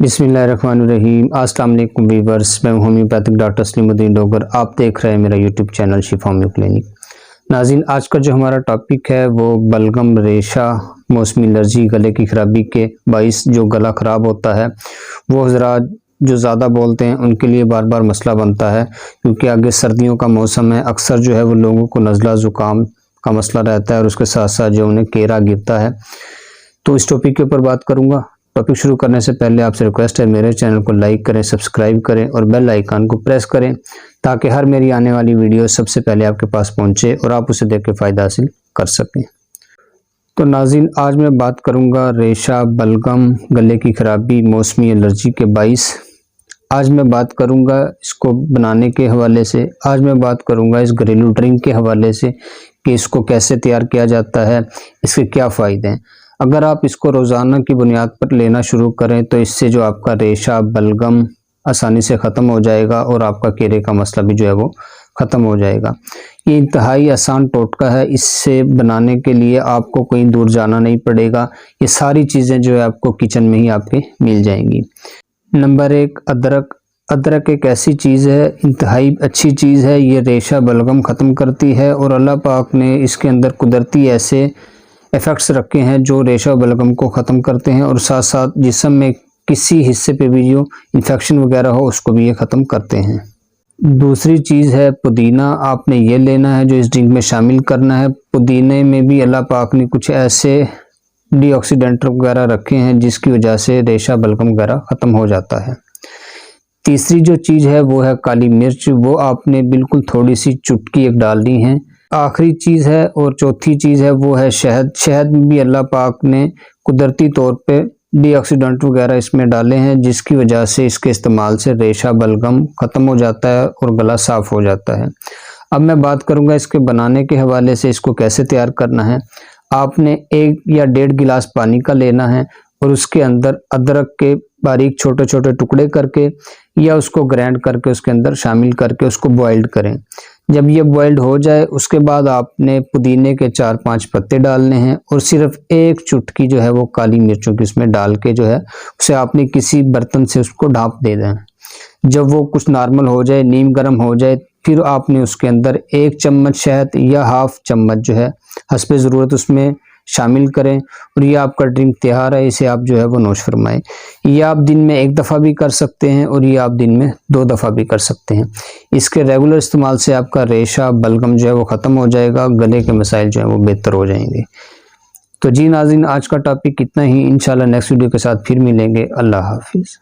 बिस्मिल्लाहिर्रहमानिर्रहीम। अस्सलाम वालेकुम वीवर्स, मैं होम्योपैथिक डॉक्टर सलीमुद्दीन डोगर। आप देख रहे हैं मेरा यूट्यूब चैनल शिफा होम्यो क्लिनिक। नाज़रीन, आज का जो हमारा टॉपिक है वो बलगम, रेशा, मौसमी एलर्जी, गले की खराबी के बाइस जो गला ख़राब होता है वो हज़रात जो ज़्यादा बोलते हैं उनके लिए बार बार मसला बनता है, क्योंकि आगे सर्दियों का मौसम है। अक्सर जो है वो लोगों को नज़ला ज़ुकाम का मसला रहता है और उसके साथ साथ जो उन्हें केरा गिरता है। तो इस टॉपिक के ऊपर बात करूँगा। टॉपिक शुरू करने से पहले आपसे रिक्वेस्ट है, मेरे चैनल को लाइक करें, सब्सक्राइब करें और बेल आइकन को प्रेस करें ताकि हर मेरी आने वाली वीडियो सबसे पहले आपके पास पहुंचे और आप उसे देख के फ़ायदा हासिल कर सकें। तो नाज़रीन, आज मैं बात करूंगा रेशा, बलगम, गले की खराबी, मौसमी एलर्जी के बाइस। आज मैं बात करूंगा इसको बनाने के हवाले से। आज मैं बात करूंगा इस घरेलू ड्रिंक के हवाले से कि इसको कैसे तैयार किया जाता है, इसके क्या फ़ायदे हैं। अगर आप इसको रोज़ाना की बुनियाद पर लेना शुरू करें तो इससे जो आपका रेशा, बलगम आसानी से ख़त्म हो जाएगा और आपका केरे का मसला भी जो है वो ख़त्म हो जाएगा। ये इंतहाई आसान टोटका है। इससे बनाने के लिए आपको कहीं दूर जाना नहीं पड़ेगा। ये सारी चीज़ें जो है आपको किचन में ही आपके मिल जाएंगी। नंबर 1, अदरक। अदरक एक ऐसी चीज़ है, इंतहाई अच्छी चीज़ है। ये रेशा, बलगम ख़त्म करती है और अल्लाह पाक ने इसके अंदर कुदरती ऐसे इफ़ेक्ट्स रखे हैं जो रेशा बलगम को ख़त्म करते हैं और साथ साथ जिस्म में किसी हिस्से पे भी जो इन्फेक्शन वगैरह हो उसको भी ये ख़त्म करते हैं। दूसरी चीज़ है पुदीना। आपने ये लेना है जो इस ड्रिंक में शामिल करना है। पुदीने में भी अल्लाह पाक ने कुछ ऐसे डीऑक्सीडेंट वगैरह रखे हैं जिसकी वजह से रेशा, बलगम वगैरह ख़त्म हो जाता है। तीसरी जो चीज़ है वो है काली मिर्च। वो आपने बिल्कुल थोड़ी सी चुटकी एक डालनी है। आखिरी चीज़ है और चौथी चीज़ है वो है शहद। शहद में भी अल्लाह पाक ने कुदरती तौर पे डीऑक्सीडेंट वगैरह इसमें डाले हैं जिसकी वजह से इसके इस्तेमाल से रेशा, बलगम ख़त्म हो जाता है और गला साफ़ हो जाता है। अब मैं बात करूंगा इसके बनाने के हवाले से, इसको कैसे तैयार करना है। आपने 1 या 1.5 गिलास पानी का लेना है और उसके अंदर अदरक के बारीक छोटे छोटे टुकड़े करके या उसको ग्राइंड करके उसके अंदर शामिल करके उसको बॉइल्ड करें। जब ये बॉइल्ड हो जाए उसके बाद आपने पुदीने के 4-5 पत्ते डालने हैं और सिर्फ 1 चुटकी जो है वो काली मिर्चों की इसमें डाल के जो है उसे आपने किसी बर्तन से उसको ढाँप दे दें। जब वो कुछ नॉर्मल हो जाए, नीम गर्म हो जाए, फिर आपने उसके अंदर 1 चम्मच शहद या हाफ चम्मच जो है हस्बे ज़रूरत उसमें शामिल करें और ये आपका ड्रिंक तैयार है। इसे आप जो है वो नोश फरमाएं। ये आप दिन में 1 दफ़ा भी कर सकते हैं और ये आप दिन में 2 दफ़ा भी कर सकते हैं। इसके रेगुलर इस्तेमाल से आपका रेशा, बलगम जो है वो ख़त्म हो जाएगा, गले के मसाइल जो है वो बेहतर हो जाएंगे। तो जी नाज़रीन, आज का टॉपिक इतना ही। इंशाल्लाह नेक्स्ट वीडियो के साथ फिर मिलेंगे। अल्लाह हाफिज़।